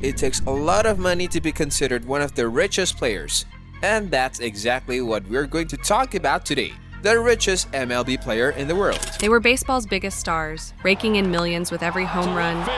it takes a lot of money to be considered one of the richest players. And that's exactly what we're going to talk about today. The richest MLB player in the world. They were baseball's biggest stars, raking in millions with every home run,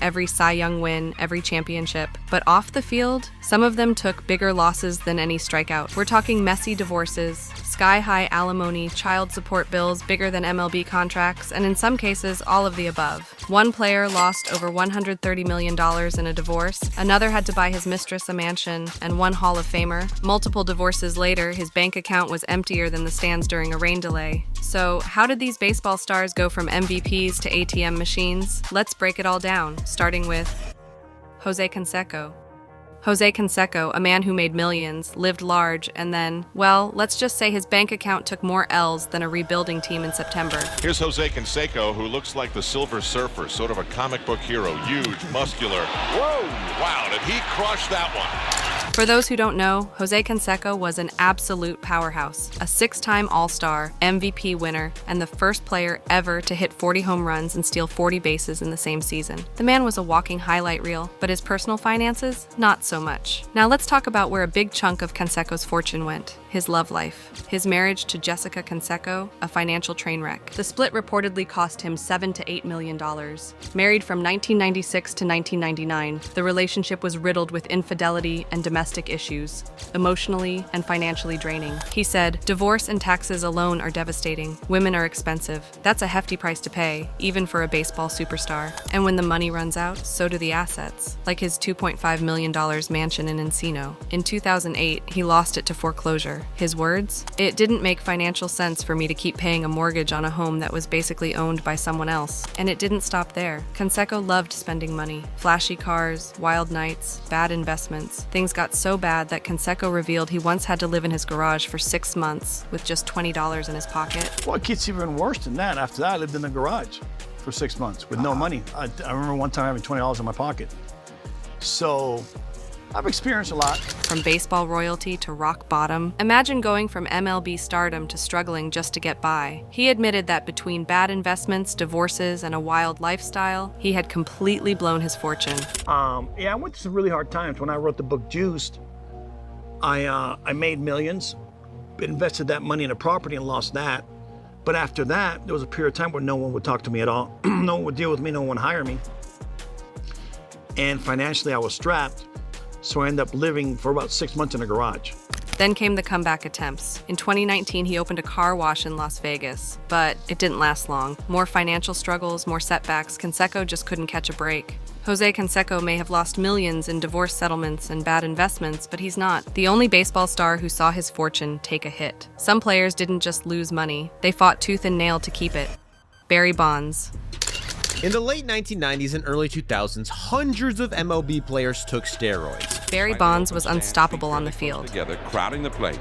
every Cy Young win, every championship. But off the field, some of them took bigger losses than any strikeout. We're talking messy divorces, sky-high alimony, child support bills bigger than MLB contracts, and in some cases, all of the above. One player lost over $130 million in a divorce, another had to buy his mistress a mansion, and one Hall of Famer. Multiple divorces later, his bank account was emptier than the stands during a rain delay. So, how did these baseball stars go from MVPs to ATM machines? Let's break it all down, starting with Jose Canseco. Jose Canseco, a man who made millions, lived large, and then, well, let's just say his bank account took more L's than a rebuilding team in September. Here's Jose Canseco, who looks like the Silver Surfer, sort of a comic book hero, huge, muscular. Whoa! Wow, did he crush that one? For those who don't know, Jose Canseco was an absolute powerhouse, a 6-time All-Star, MVP winner, and the first player ever to hit 40 home runs and steal 40 bases in the same season. The man was a walking highlight reel, but his personal finances, not so much. Now let's talk about where a big chunk of Canseco's fortune went. His love life. His marriage to Jessica Canseco, a financial train wreck. The split reportedly cost him $7 to $8 million. Married from 1996 to 1999, the relationship was riddled with infidelity and domestic issues, emotionally and financially draining. He said, "Divorce and taxes alone are devastating. Women are expensive. That's a hefty price to pay, even for a baseball superstar. And when the money runs out, so do the assets, like his $2.5 million mansion in Encino. In 2008, he lost it to foreclosure. His words? "It didn't make financial sense for me to keep paying a mortgage on a home that was basically owned by someone else." And it didn't stop there. Canseco loved spending money. Flashy cars, wild nights, bad investments. Things got so bad that Canseco revealed he once had to live in his garage for 6 months with just $20 in his pocket. Well, it gets even worse than that. After that, I lived in the garage for 6 months with no money. I remember one time having $20 in my pocket. So I've experienced a lot. From baseball royalty to rock bottom, imagine going from MLB stardom to struggling just to get by. He admitted that between bad investments, divorces, and a wild lifestyle, he had completely blown his fortune. Yeah, I went through some really hard times. When I wrote the book Juiced, I made millions, invested that money in a property and lost that. But after that, there was a period of time where no one would talk to me at all. No one would deal with me, no one would hire me. And financially, I was strapped. So I ended up living for about 6 months in a garage. Then came the comeback attempts. In 2019, he opened a car wash in Las Vegas, but it didn't last long. More financial struggles, more setbacks. Canseco just couldn't catch a break. Jose Canseco may have lost millions in divorce settlements and bad investments, but he's not the only baseball star who saw his fortune take a hit. Some players didn't just lose money, they fought tooth and nail to keep it. Barry Bonds. In the late 1990s and early 2000s, hundreds of MLB players took steroids. Barry Bonds was unstoppable on the field. Together, crowding the plate.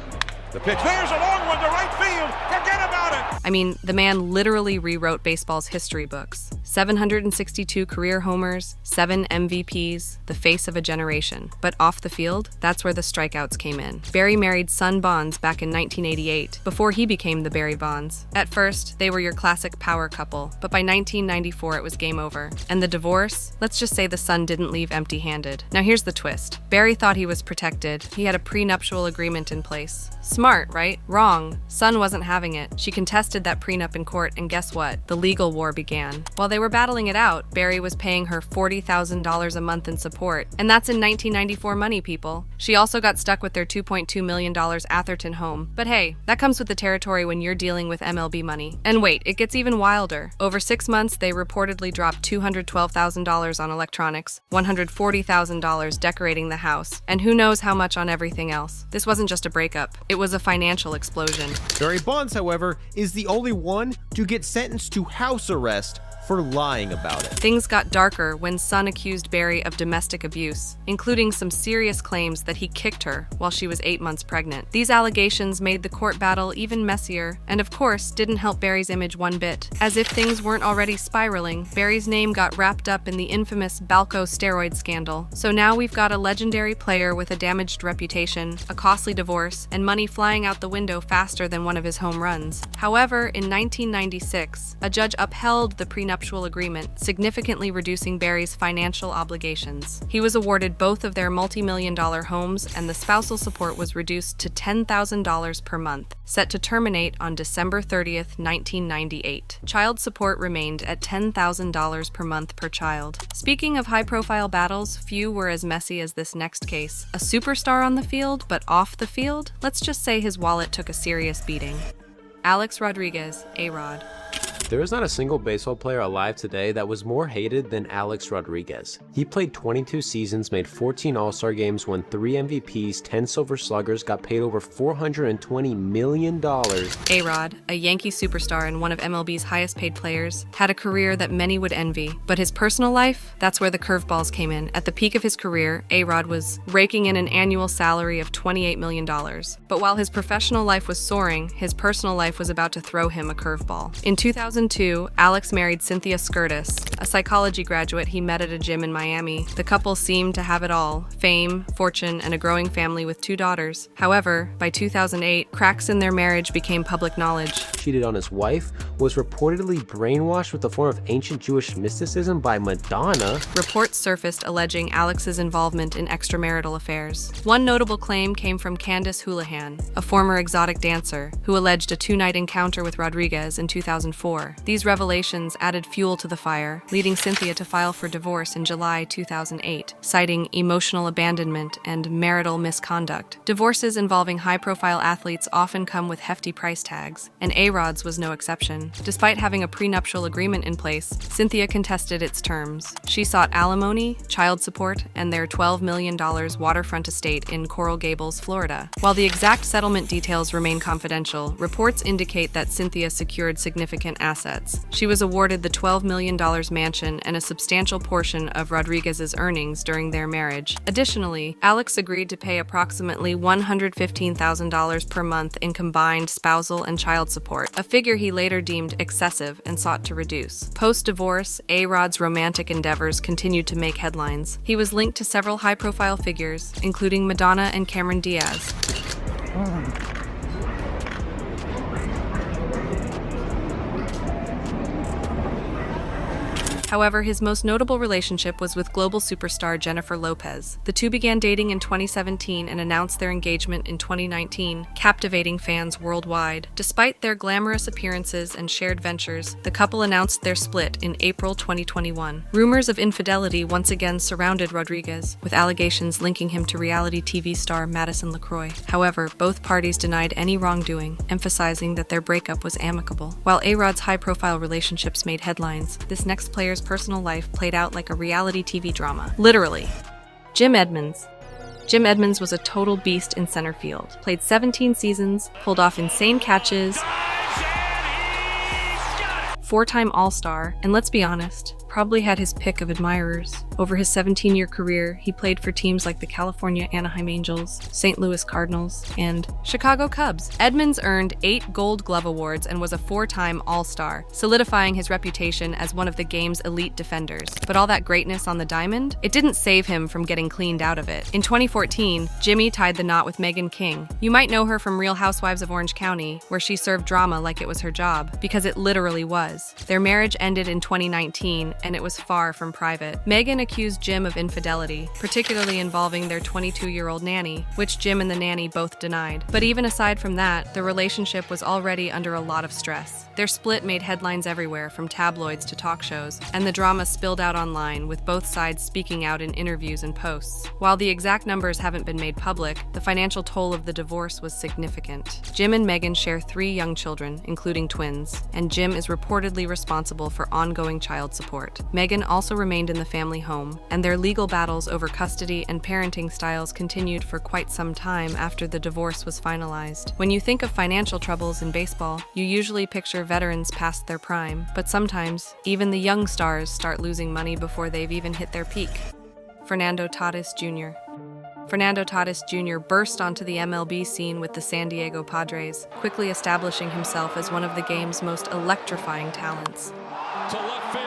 The pitch. There's a long one to right field. Forget about it. I mean, the man literally rewrote baseball's history books. 762 career homers, 7 MVPs, the face of a generation. But off the field, that's where the strikeouts came in. Barry married Son Bonds back in 1988, before he became the Barry Bonds. At first, they were your classic power couple, but by 1994 it was game over. And the divorce? Let's just say the son didn't leave empty-handed. Now here's the twist. Barry thought he was protected. He had a prenuptial agreement in place. Smart, right? Wrong. Son wasn't having it. She contested that prenup in court, and guess what? The legal war began. While they were battling it out, Barry was paying her $40,000 a month in support, and that's in 1994 money, people. She also got stuck with their $2.2 million Atherton home. But hey, that comes with the territory when you're dealing with MLB money. And wait, it gets even wilder. Over 6 months, they reportedly dropped $212,000 on electronics, $140,000 decorating the house, and who knows how much on everything else. This wasn't just a breakup. It was a financial explosion. Barry Bonds, however, is the only one to get sentenced to house arrest for lying about it. Things got darker when Son accused Barry of domestic abuse, including some serious claims that he kicked her while she was 8 months pregnant. These allegations made the court battle even messier, and of course didn't help Barry's image one bit. As if things weren't already spiraling, Barry's name got wrapped up in the infamous Balco steroid scandal. So now we've got a legendary player with a damaged reputation, a costly divorce, and money flying out the window faster than one of his home runs. However, in 1996, a judge upheld the prenuptial prenuptial agreement, significantly reducing Barry's financial obligations. He was awarded both of their multi-million-dollar homes, and the spousal support was reduced to $10,000 per month, set to terminate on December 30th, 1998. Child support remained at $10,000 per month per child. Speaking of high-profile battles, few were as messy as this next case. A superstar on the field, but off the field? Let's just say his wallet took a serious beating. Alex Rodriguez, A-Rod. There is not a single baseball player alive today that was more hated than Alex Rodriguez. He played 22 seasons, made 14 All-Star games, won 3 MVPs, 10 Silver Sluggers, got paid over $420 million. A-Rod, a Yankee superstar and one of MLB's highest paid players, had a career that many would envy. But his personal life? That's where the curveballs came in. At the peak of his career, A-Rod was raking in an annual salary of $28 million. But while his professional life was soaring, his personal life was about to throw him a curveball. In 2002, Alex married Cynthia Skirtis, a psychology graduate he met at a gym in Miami. The couple seemed to have it all: fame, fortune, and a growing family with 2 daughters. However, by 2008, cracks in their marriage became public knowledge. Cheated on his wife, was reportedly brainwashed with a form of ancient Jewish mysticism by Madonna. Reports surfaced alleging Alex's involvement in extramarital affairs. One notable claim came from Candace Houlihan, a former exotic dancer, who alleged a 2-night encounter with Rodriguez in 2004. These revelations added fuel to the fire, leading Cynthia to file for divorce in July 2008, citing emotional abandonment and marital misconduct. Divorces involving high-profile athletes often come with hefty price tags, and A-Rod's was no exception. Despite having a prenuptial agreement in place, Cynthia contested its terms. She sought alimony, child support, and their $12 million waterfront estate in Coral Gables, Florida. While the exact settlement details remain confidential, reports indicate that Cynthia secured significant assets. She was awarded the $12 million mansion and a substantial portion of Rodriguez's earnings during their marriage. Additionally, Alex agreed to pay approximately $115,000 per month in combined spousal and child support, a figure he later deemed excessive and sought to reduce. Post-divorce, A-Rod's romantic endeavors continued to make headlines. He was linked to several high-profile figures, including Madonna and Cameron Diaz. However, his most notable relationship was with global superstar Jennifer Lopez. The two began dating in 2017 and announced their engagement in 2019, captivating fans worldwide. Despite their glamorous appearances and shared ventures, the couple announced their split in April 2021. Rumors of infidelity once again surrounded Rodriguez, with allegations linking him to reality TV star Madison LaCroix. However, both parties denied any wrongdoing, emphasizing that their breakup was amicable. While A-Rod's high-profile relationships made headlines, this next player's personal life played out like a reality TV drama. Literally. Jim Edmonds. Jim Edmonds was a total beast in center field. Played 17 seasons, pulled off insane catches, 4-time All-Star, and let's be honest, probably had his pick of admirers. Over his 17-year career, he played for teams like the California Anaheim Angels, St. Louis Cardinals, and Chicago Cubs. Edmonds earned 8 Gold Glove awards and was a 4-time All-Star, solidifying his reputation as one of the game's elite defenders. But all that greatness on the diamond? It didn't save him from getting cleaned out of it. In 2014, Jimmy tied the knot with Meghan King. You might know her from Real Housewives of Orange County, where she served drama like it was her job, because it literally was. Their marriage ended in 2019, and it was far from private. Meghan accused Jim of infidelity, particularly involving their 22-year-old nanny, which Jim and the nanny both denied. But even aside from that, the relationship was already under a lot of stress. Their split made headlines everywhere, from tabloids to talk shows, and the drama spilled out online, with both sides speaking out in interviews and posts. While the exact numbers haven't been made public, the financial toll of the divorce was significant. Jim and Meghan share 3 young children, including twins, and Jim is reportedly responsible for ongoing child support. Meghan also remained in the family home, and their legal battles over custody and parenting styles continued for quite some time after the divorce was finalized. When you think of financial troubles in baseball, you usually picture veterans past their prime, but sometimes even the young stars start losing money before they've even hit their peak. Fernando Tatis Jr. Fernando Tatis Jr. burst onto the MLB scene with the San Diego Padres, quickly establishing himself as one of the game's most electrifying talents. To left field.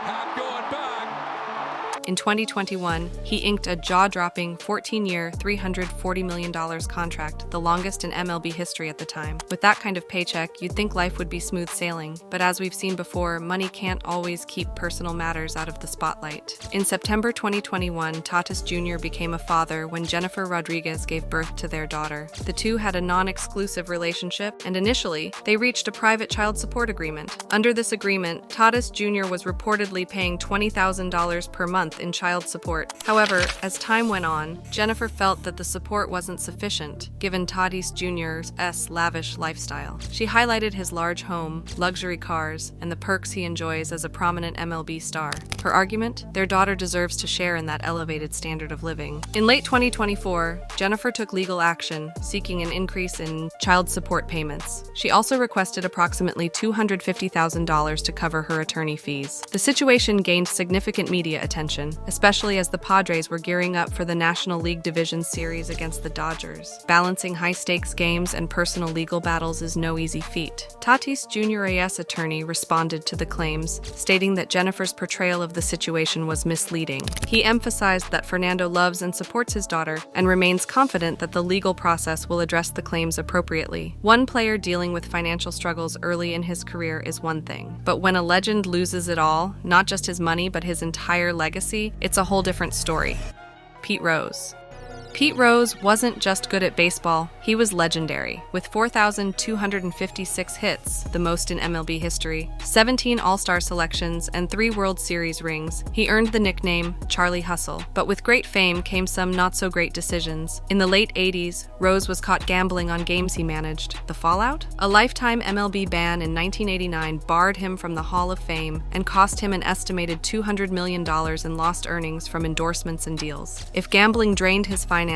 Hap going back. In 2021, he inked a jaw-dropping 14-year, $340 million contract, the longest in MLB history at the time. With that kind of paycheck, you'd think life would be smooth sailing, but as we've seen before, money can't always keep personal matters out of the spotlight. In September 2021, Tatis Jr. became a father when Jennifer Rodriguez gave birth to their daughter. The two had a non-exclusive relationship, and initially, they reached a private child support agreement. Under this agreement, Tatis Jr. was reportedly paying $20,000 per month in child support. However, as time went on, Jennifer felt that the support wasn't sufficient, given Tatis Jr.'s lavish lifestyle. She highlighted his large home, luxury cars, and the perks he enjoys as a prominent MLB star. Her argument? Their daughter deserves to share in that elevated standard of living. In late 2024, Jennifer took legal action, seeking an increase in child support payments. She also requested approximately $250,000 to cover her attorney fees. The situation gained significant media attention, especially as the Padres were gearing up for the National League Division Series against the Dodgers. Balancing high-stakes games and personal legal battles is no easy feat. Tatis Jr.'s attorney responded to the claims, stating that Jennifer's portrayal of the situation was misleading. He emphasized that Fernando loves and supports his daughter and remains confident that the legal process will address the claims appropriately. One player dealing with financial struggles early in his career is one thing, but when a legend loses it all, not just his money but his entire legacy, it's a whole different story. Pete Rose. Pete Rose wasn't just good at baseball, he was legendary. With 4,256 hits, the most in MLB history, 17 All-Star selections, and 3 World Series rings, he earned the nickname Charlie Hustle. But with great fame came some not-so-great decisions. In the late 80s, Rose was caught gambling on games he managed. The fallout? A lifetime MLB ban in 1989 barred him from the Hall of Fame and cost him an estimated $200 million in lost earnings from endorsements and deals. If gambling drained his finances,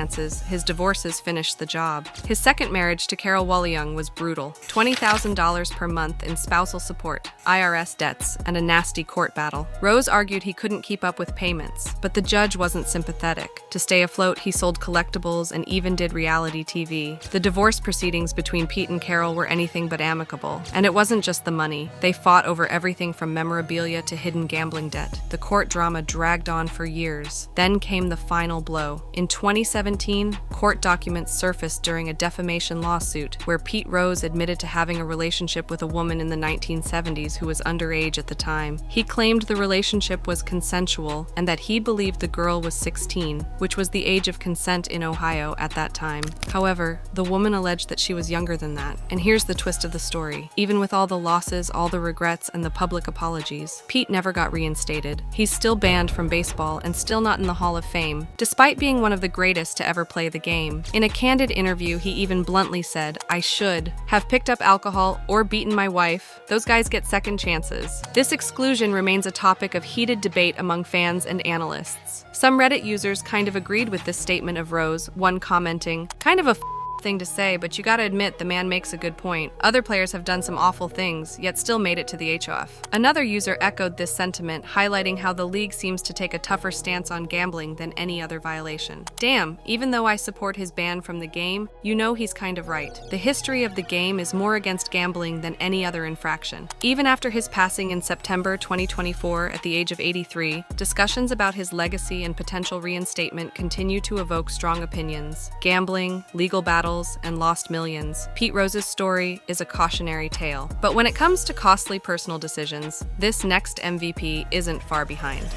his divorces finished the job. His second marriage to Carol Walliung was brutal. $20,000 per month in spousal support, IRS debts, and a nasty court battle. Rose argued he couldn't keep up with payments, but the judge wasn't sympathetic. To stay afloat, he sold collectibles and even did reality TV. The divorce proceedings between Pete and Carol were anything but amicable. And it wasn't just the money. They fought over everything from memorabilia to hidden gambling debt. The court drama dragged on for years. Then came the final blow. In 2017, court documents surfaced during a defamation lawsuit where Pete Rose admitted to having a relationship with a woman in the 1970s who was underage at the time. He claimed the relationship was consensual and that he believed the girl was 16, which was the age of consent in Ohio at that time. However, the woman alleged that she was younger than that. And here's the twist of the story. Even with all the losses, all the regrets, and the public apologies, Pete never got reinstated. He's still banned from baseball and still not in the Hall of Fame, despite being one of the greatest to ever play the game. In a candid interview, he even bluntly said, "I should have picked up alcohol or beaten my wife. Those guys get second chances." This exclusion remains a topic of heated debate among fans and analysts. Some Reddit users kind of agreed with this statement of Rose, one commenting, "Kind of a thing to say, but you gotta admit the man makes a good point. Other players have done some awful things, yet still made it to the HOF." Another user echoed this sentiment, highlighting how the league seems to take a tougher stance on gambling than any other violation. Damn, even though I support his ban from the game, you know he's kind of right. The history of the game is more against gambling than any other infraction. Even after his passing in September 2024 at the age of 83, discussions about his legacy and potential reinstatement continue to evoke strong opinions. Gambling, legal battles, and lost millions. Pete Rose's story is a cautionary tale. But when it comes to costly personal decisions, this next MVP isn't far behind.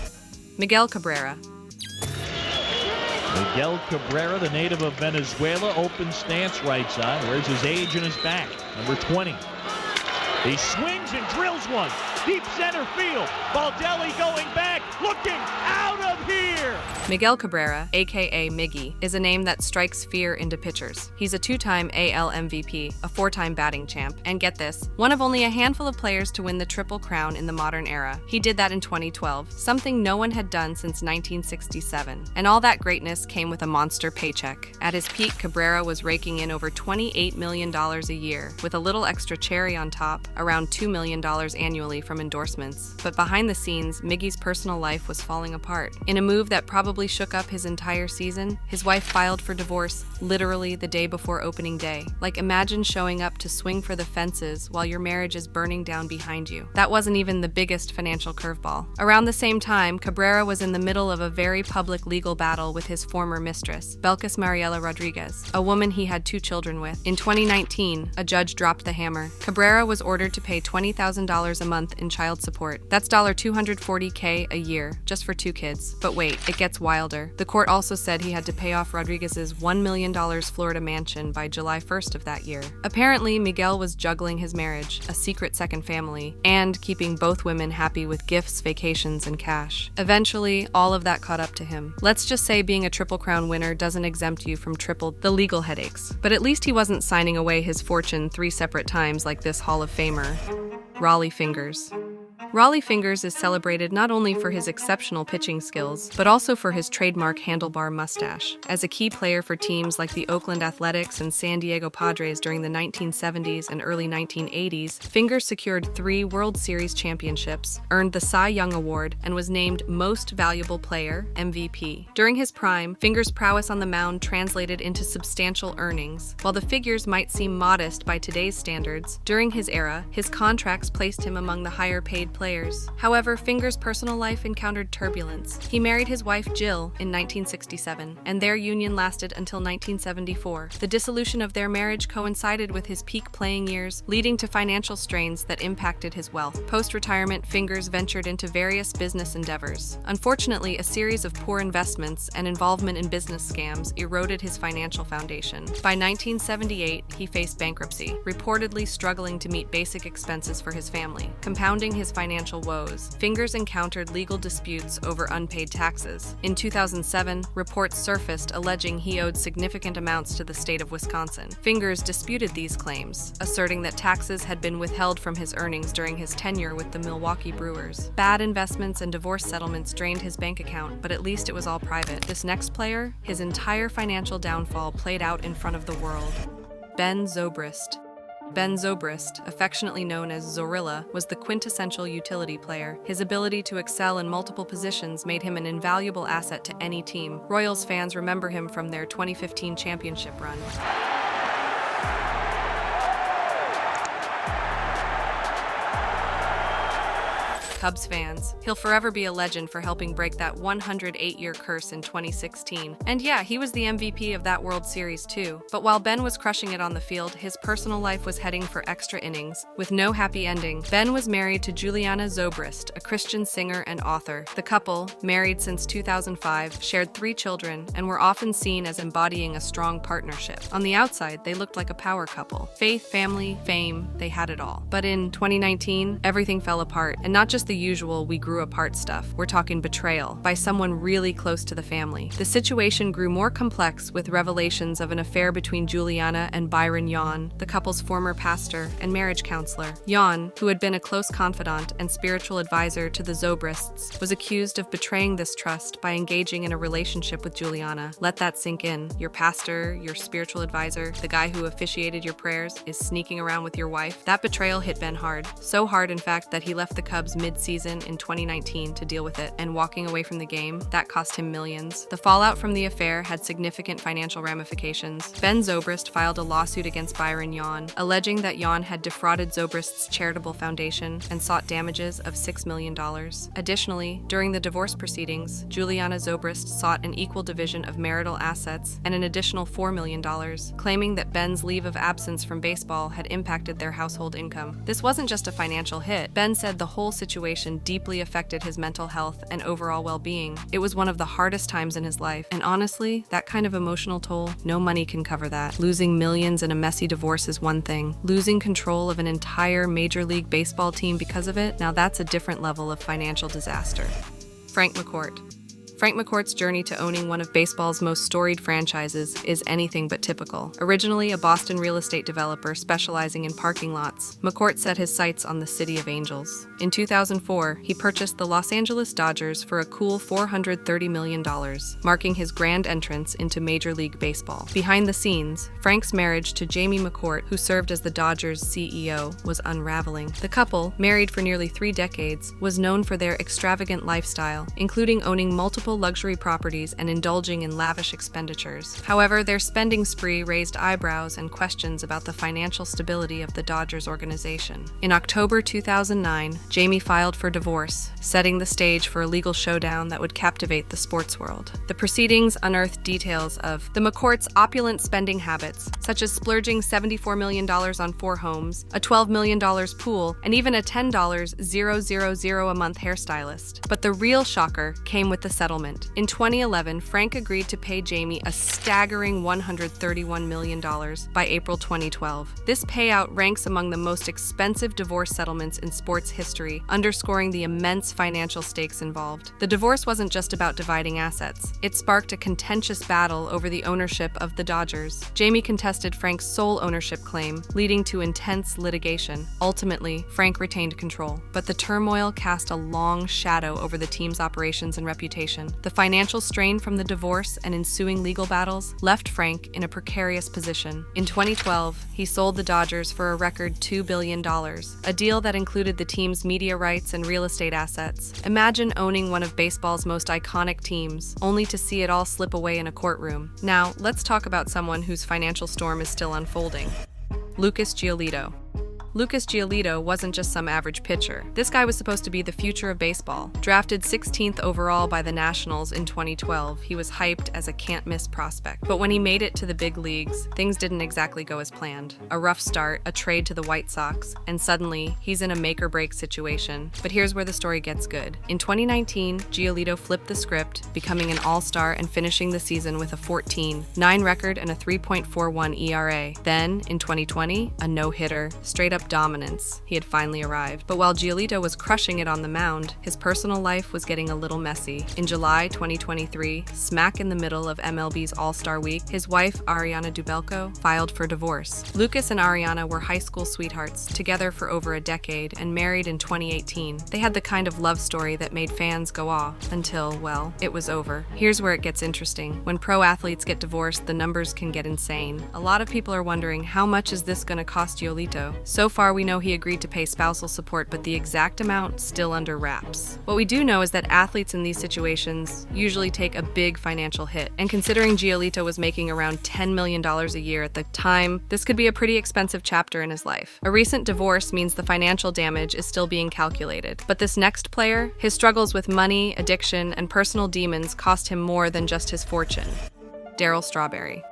Miguel Cabrera. Miguel Cabrera, the native of Venezuela, open stance right side. Wears his age in his back. Number 20. He swings and drills one. Deep center field. Baldelli going back. Looking out of here. Miguel Cabrera, aka Miggy, is a name that strikes fear into pitchers. He's a 2-time AL MVP, a 4-time batting champ, and get this, one of only a handful of players to win the Triple Crown in the modern era. He did that in 2012, something no one had done since 1967. And all that greatness came with a monster paycheck. At his peak, Cabrera was raking in over $28 million a year, with a little extra cherry on top, around $2 million annually from endorsements. But behind the scenes, Miggy's personal life was falling apart. In a move that probably probably shook up his entire season? His wife filed for divorce literally the day before opening day. Like, imagine showing up to swing for the fences while your marriage is burning down behind you. That wasn't even the biggest financial curveball. Around the same time, Cabrera was in the middle of a very public legal battle with his former mistress, Belkis Mariela Rodriguez, a woman he had 2 children with. In 2019, a judge dropped the hammer. Cabrera was ordered to pay $20,000 a month in child support. That's $240K a year, just for 2 kids. But wait, it gets wilder. The court also said he had to pay off Rodriguez's $1 million Florida mansion by July 1st of that year. Apparently, Miguel was juggling his marriage, a secret second family, and keeping both women happy with gifts, vacations, and cash. Eventually, all of that caught up to him. Let's just say being a Triple Crown winner doesn't exempt you from the legal headaches. But at least he wasn't signing away his fortune 3 separate times like this Hall of Famer. Rollie Fingers. Rollie Fingers is celebrated not only for his exceptional pitching skills, but also for his trademark handlebar mustache. As a key player for teams like the Oakland Athletics and San Diego Padres during the 1970s and early 1980s, Fingers secured 3 World Series championships, earned the Cy Young Award, and was named Most Valuable Player, MVP. During his prime, Fingers' prowess on the mound translated into substantial earnings. While the figures might seem modest by today's standards, during his era, his contracts placed him among the higher-paid players. However, Fingers' personal life encountered turbulence. He married his wife Jill in 1967, and their union lasted until 1974. The dissolution of their marriage coincided with his peak playing years, leading to financial strains that impacted his wealth. Post-retirement, Fingers ventured into various business endeavors. Unfortunately, a series of poor investments and involvement in business scams eroded his financial foundation. By 1978, he faced bankruptcy, reportedly struggling to meet basic expenses for his family. Compounding his financial woes, Fingers encountered legal disputes over unpaid taxes. In 2007, reports surfaced alleging he owed significant amounts to the state of Wisconsin. Fingers disputed these claims, asserting that taxes had been withheld from his earnings during his tenure with the Milwaukee Brewers. Bad investments and divorce settlements drained his bank account, but at least it was all private. This next player, his entire financial downfall played out in front of the world. Ben Zobrist. Ben Zobrist, affectionately known as Zorilla, was the quintessential utility player. His ability to excel in multiple positions made him an invaluable asset to any team. Royals fans remember him from their 2015 championship run. Cubs fans, he'll forever be a legend for helping break that 108-year curse in 2016. And yeah, he was the MVP of that World Series too. But while Ben was crushing it on the field, his personal life was heading for extra innings. With no happy ending, Ben was married to Juliana Zobrist, a Christian singer and author. The couple, married since 2005, shared 3 children and were often seen as embodying a strong partnership. On the outside, they looked like a power couple. Faith, family, fame, they had it all. But in 2019, everything fell apart, and not just the usual we grew apart stuff. We're talking betrayal by someone really close to the family. The situation grew more complex with revelations of an affair between Juliana and Byron Yon, the couple's former pastor and marriage counselor. Yon, who had been a close confidant and spiritual advisor to the Zobrists, was accused of betraying this trust by engaging in a relationship with Juliana. Let that sink in. Your pastor, your spiritual advisor, the guy who officiated your prayers, is sneaking around with your wife. That betrayal hit Ben hard. So hard, in fact, that he left the Cubs mid-season in 2019 to deal with it, and walking away from the game, that cost him millions. The fallout from the affair had significant financial ramifications. Ben Zobrist filed a lawsuit against Byron Yon, alleging that Yon had defrauded Zobrist's charitable foundation and sought damages of $6 million. Additionally, during the divorce proceedings, Juliana Zobrist sought an equal division of marital assets and an additional $4 million, claiming that Ben's leave of absence from baseball had impacted their household income. This wasn't just a financial hit. Ben said the whole situation deeply affected his mental health and overall well-being. It was one of the hardest times in his life, and honestly, that kind of emotional toll, no money can cover that. Losing millions in a messy divorce is one thing. Losing control of an entire Major League Baseball team because of it, now that's a different level of financial disaster. Frank McCort. Frank McCort's journey to owning one of baseball's most storied franchises is anything but typical. Originally a Boston real estate developer specializing in parking lots, McCort set his sights on the City of Angels. In 2004, he purchased the Los Angeles Dodgers for a cool $430 million, marking his grand entrance into Major League Baseball. Behind the scenes, Frank's marriage to Jamie McCort, who served as the Dodgers' CEO, was unraveling. The couple, married for nearly 3 decades, was known for their extravagant lifestyle, including owning multiple multiple luxury properties and indulging in lavish expenditures. However, their spending spree raised eyebrows and questions about the financial stability of the Dodgers organization. In October 2009, Jamie filed for divorce, setting the stage for a legal showdown that would captivate the sports world. The proceedings unearthed details of the McCort's opulent spending habits, such as splurging $74 million on 4 homes, a $12 million pool, and even a $10,000 a month hairstylist. But the real shocker came with the settlement. In 2011, Frank agreed to pay Jamie a staggering $131 million by April 2012. This payout ranks among the most expensive divorce settlements in sports history, underscoring the immense financial stakes involved. The divorce wasn't just about dividing assets. It sparked a contentious battle over the ownership of the Dodgers. Jamie contested Frank's sole ownership claim, leading to intense litigation. Ultimately, Frank retained control, but the turmoil cast a long shadow over the team's operations and reputation. The financial strain from the divorce and ensuing legal battles left Frank in a precarious position. In 2012, he sold the Dodgers for a record $2 billion, a deal that included the team's media rights and real estate assets. Imagine owning one of baseball's most iconic teams, only to see it all slip away in a courtroom. Now, let's talk about someone whose financial storm is still unfolding. Lucas Giolito. Lucas Giolito wasn't just some average pitcher. This guy was supposed to be the future of baseball. Drafted 16th overall by the Nationals in 2012, he was hyped as a can't-miss prospect. But when he made it to the big leagues, things didn't exactly go as planned. A rough start, a trade to the White Sox, and suddenly, he's in a make-or-break situation. But here's where the story gets good. In 2019, Giolito flipped the script, becoming an all-star and finishing the season with a 14-9 record and a 3.41 ERA. Then, in 2020, a no-hitter, straight-up dominance. He had finally arrived. But while Giolito was crushing it on the mound, his personal life was getting a little messy. In July 2023, smack in the middle of MLB's All-Star Week, his wife, Ariana Dubelko, filed for divorce. Lucas and Ariana were high school sweethearts, together for over a decade, and married in 2018. They had the kind of love story that made fans go awe, until, well, it was over. Here's where it gets interesting. When pro athletes get divorced, the numbers can get insane. A lot of people are wondering, how much is this going to cost Giolito? So far, we know he agreed to pay spousal support, but the exact amount still under wraps. What we do know is that athletes in these situations usually take a big financial hit, and considering Giolito was making around $10 million a year at the time, this could be a pretty expensive chapter in his life. A recent divorce means the financial damage is still being calculated, but this next player, his struggles with money, addiction, and personal demons cost him more than just his fortune. Daryl Strawberry.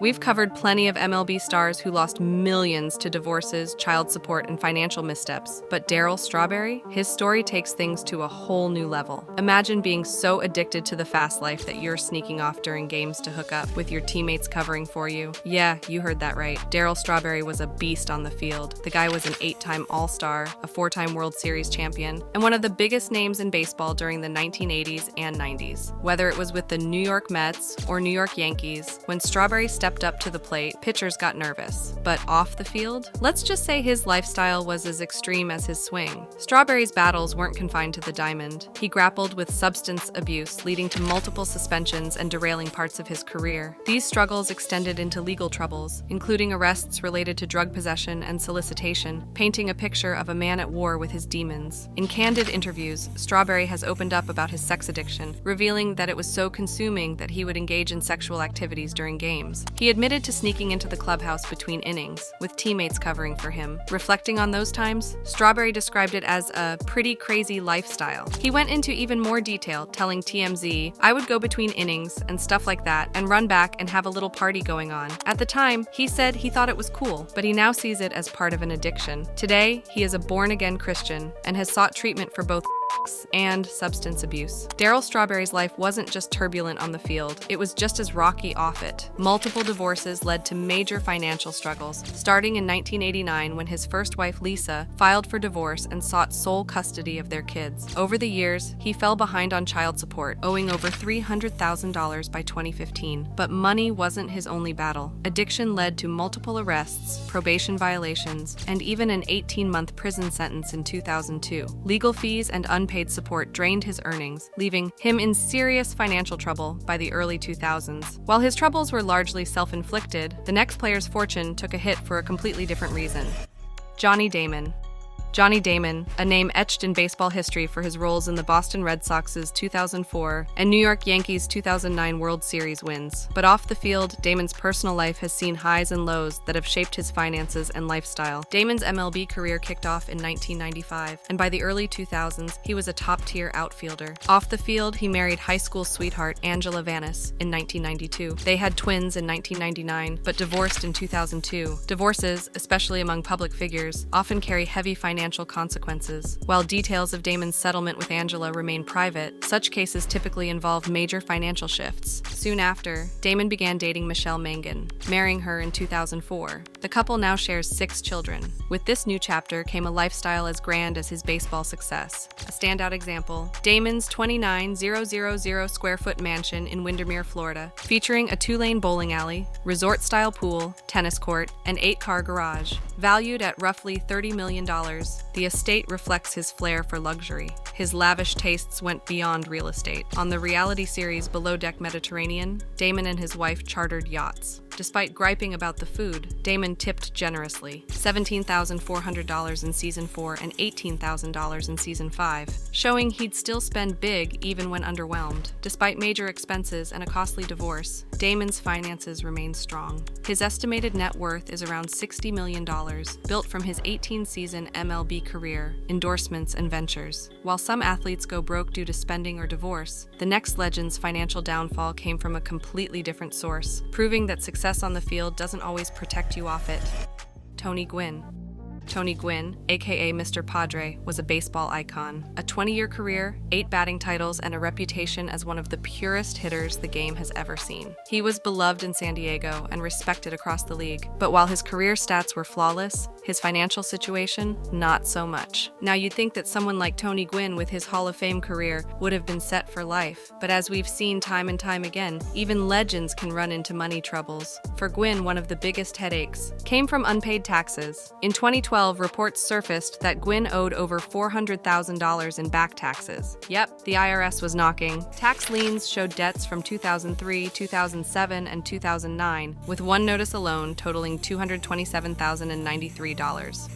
We've covered plenty of MLB stars who lost millions to divorces, child support, and financial missteps. But Daryl Strawberry? His story takes things to a whole new level. Imagine being so addicted to the fast life that you're sneaking off during games to hook up, with your teammates covering for you. Yeah, you heard that right. Daryl Strawberry was a beast on the field. The guy was an 8-time All-Star, a 4-time World Series champion, and one of the biggest names in baseball during the 1980s and 90s. Whether it was with the New York Mets or New York Yankees, when Strawberry stepped up to the plate, pitchers got nervous. But off the field, let's just say his lifestyle was as extreme as his swing. Strawberry's battles weren't confined to the diamond. He grappled with substance abuse, leading to multiple suspensions and derailing parts of his career. These struggles extended into legal troubles, including arrests related to drug possession and solicitation, painting a picture of a man at war with his demons. In candid interviews, Strawberry has opened up about his sex addiction, revealing that it was so consuming that he would engage in sexual activities during games. He admitted to sneaking into the clubhouse between innings, with teammates covering for him. Reflecting on those times, Strawberry described it as a pretty crazy lifestyle. He went into even more detail, telling TMZ, "I would go between innings and stuff like that and run back and have a little party going on." At the time, he said he thought it was cool, but he now sees it as part of an addiction. Today, he is a born-again Christian and has sought treatment for both and substance abuse. Daryl Strawberry's life wasn't just turbulent on the field, it was just as rocky off it. Multiple divorces led to major financial struggles, starting in 1989 when his first wife Lisa filed for divorce and sought sole custody of their kids. Over the years, he fell behind on child support, owing over $300,000 by 2015. But money wasn't his only battle. Addiction led to multiple arrests, probation violations, and even an 18-month prison sentence in 2002. Legal fees and unpaid support drained his earnings, leaving him in serious financial trouble by the early 2000s. While his troubles were largely self-inflicted, the next player's fortune took a hit for a completely different reason. Johnny Damon. Johnny Damon, a name etched in baseball history for his roles in the Boston Red Sox's 2004 and New York Yankees' 2009 World Series wins. But off the field, Damon's personal life has seen highs and lows that have shaped his finances and lifestyle. Damon's MLB career kicked off in 1995, and by the early 2000s, he was a top-tier outfielder. Off the field, he married high school sweetheart Angela Vanis in 1992. They had twins in 1999, but divorced in 2002. Divorces, especially among public figures, often carry heavy financial consequences. While details of Damon's settlement with Angela remain private, such cases typically involve major financial shifts. Soon after, Damon began dating Michelle Mangan, marrying her in 2004. The couple now shares 6 children. With this new chapter came a lifestyle as grand as his baseball success. A standout example, Damon's 29,000 square foot mansion in Windermere, Florida, featuring a 2-lane bowling alley, resort-style pool, tennis court, and 8-car garage. Valued at roughly $30 million, the estate reflects his flair for luxury. His lavish tastes went beyond real estate. On the reality series Below Deck Mediterranean, Damon and his wife chartered yachts. Despite griping about the food, Damon tipped generously, $17,400 in Season 4 and $18,000 in Season 5, showing he'd still spend big even when underwhelmed. Despite major expenses and a costly divorce, Damon's finances remain strong. His estimated net worth is around $60 million, built from his 18-season MLB career, endorsements, and ventures. While some athletes go broke due to spending or divorce, the next legend's financial downfall came from a completely different source, proving that success on the field doesn't always protect you off it. Tony Gwyn. Tony Gwyn, aka Mr. Padre, was a baseball icon. A 20-year career, 8 batting titles, and a reputation as one of the purest hitters the game has ever seen. He was beloved in San Diego and respected across the league. But while his career stats were flawless, his financial situation, not so much. Now you'd think that someone like Tony Gwyn with his Hall of Fame career would have been set for life. But as we've seen time and time again, even legends can run into money troubles. For Gwyn, one of the biggest headaches came from unpaid taxes. In 2012, reports surfaced that Gwyn owed over $400,000 in back taxes. Yep, the IRS was knocking. Tax liens showed debts from 2003, 2007, and 2009, with one notice alone totaling $227,093.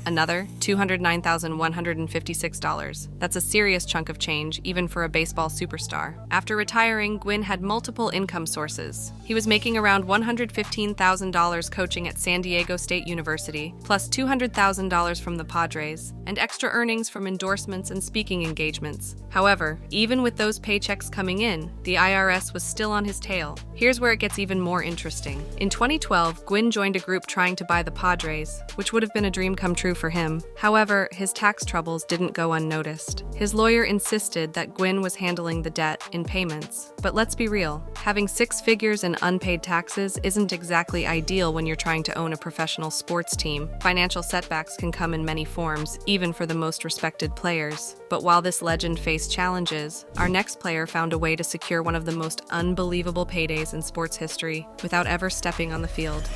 Another, $209,156. That's a serious chunk of change, even for a baseball superstar. After retiring, Gwyn had multiple income sources. He was making around $115,000 coaching at San Diego State University, plus $200,000 from the Padres, and extra earnings from endorsements and speaking engagements. However, even with those paychecks coming in, the IRS was still on his tail. Here's where it gets even more interesting. In 2012, Gwyn joined a group trying to buy the Padres, which would have been a dream come true for him. However, his tax troubles didn't go unnoticed. His lawyer insisted that Gwyn was handling the debt in payments. But let's be real, having 6 figures in unpaid taxes isn't exactly ideal when you're trying to own a professional sports team. Financial setbacks can come in many forms, even for the most respected players. But while this legend faced challenges, our next player found a way to secure one of the most unbelievable paydays in sports history without ever stepping on the field.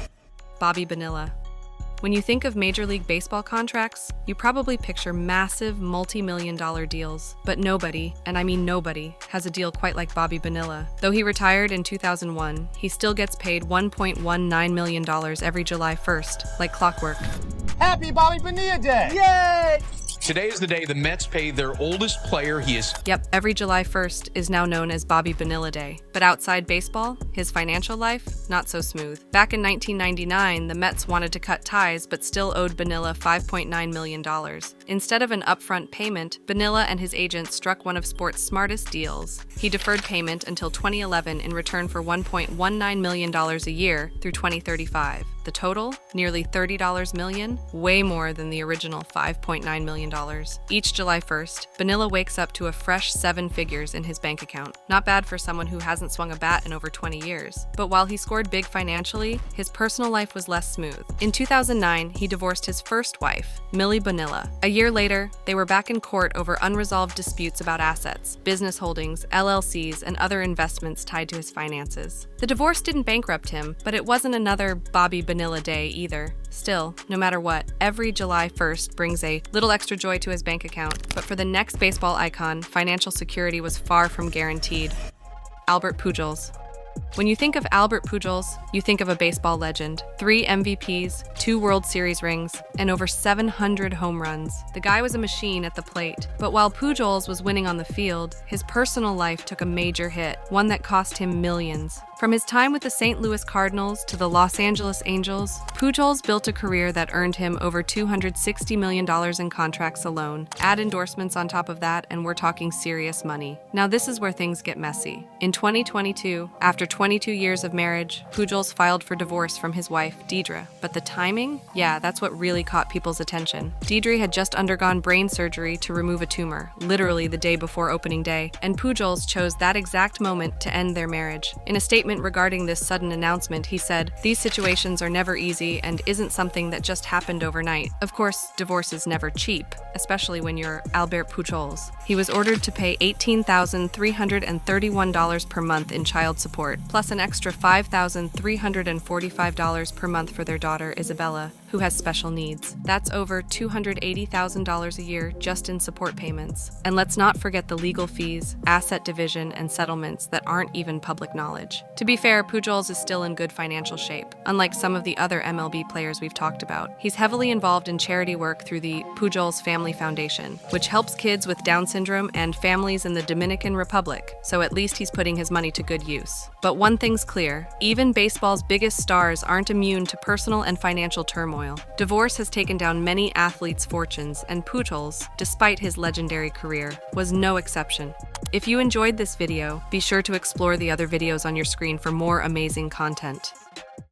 Bobby Banilla. When you think of Major League Baseball contracts, you probably picture massive multi-million-dollar deals. But nobody, and I mean nobody, has a deal quite like Bobby Banilla. Though he retired in 2001, he still gets paid $1.19 million every July 1st, like clockwork. Happy Bobby Banilla Day! Yay! Today is the day the Mets pay their oldest player. Yep, every July 1st is now known as Bobby Banilla Day. But outside baseball, his financial life, not so smooth. Back in 1999, the Mets wanted to cut ties but still owed Banilla $5.9 million. Instead of an upfront payment, Banilla and his agent struck one of sports' smartest deals. He deferred payment until 2011 in return for $1.19 million a year through 2035. The total? Nearly $30 million, way more than the original $5.9 million. Each July 1st, Banilla wakes up to a fresh 7 figures in his bank account. Not bad for someone who hasn't swung a bat in over 20 years. But while he scored big financially, his personal life was less smooth. In 2009, he divorced his first wife, Millie Banilla. A year later, they were back in court over unresolved disputes about assets, business holdings, LLCs, and other investments tied to his finances. The divorce didn't bankrupt him, but it wasn't another Bobby Banilla Day either. Still, no matter what, every July 1st brings a little extra joy to his bank account. But for the next baseball icon, financial security was far from guaranteed. Albert Pujols. When you think of Albert Pujols, you think of a baseball legend. 3 MVPs, 2 World Series rings, and over 700 home runs. The guy was a machine at the plate. But while Pujols was winning on the field, his personal life took a major hit, one that cost him millions. From his time with the St. Louis Cardinals to the Los Angeles Angels, Pujols built a career that earned him over $260 million in contracts alone. Add endorsements on top of that, and we're talking serious money. Now this is where things get messy. In 2022, after 22 years of marriage, Pujols filed for divorce from his wife, Deidre. But the timing? Yeah, that's what really caught people's attention. Deidre had just undergone brain surgery to remove a tumor, literally the day before opening day, and Pujols chose that exact moment to end their marriage. In a statement regarding this sudden announcement, he said, "These situations are never easy and isn't something that just happened overnight. Of course, divorce is never cheap, especially when you're Albert Pujols." He was ordered to pay $18,331 per month in child support, plus an extra $5,345 per month for their daughter, Isabella, who has special needs. That's over $280,000 a year just in support payments. And let's not forget the legal fees, asset division, and settlements that aren't even public knowledge. To be fair, Pujols is still in good financial shape, unlike some of the other MLB players we've talked about. He's heavily involved in charity work through the Pujols Family Foundation, which helps kids with Down syndrome and families in the Dominican Republic, so at least he's putting his money to good use. But one thing's clear, even baseball's biggest stars aren't immune to personal and financial turmoil. Divorce has taken down many athletes' fortunes, and Pujols, despite his legendary career, was no exception. If you enjoyed this video, be sure to explore the other videos on your screen for more amazing content.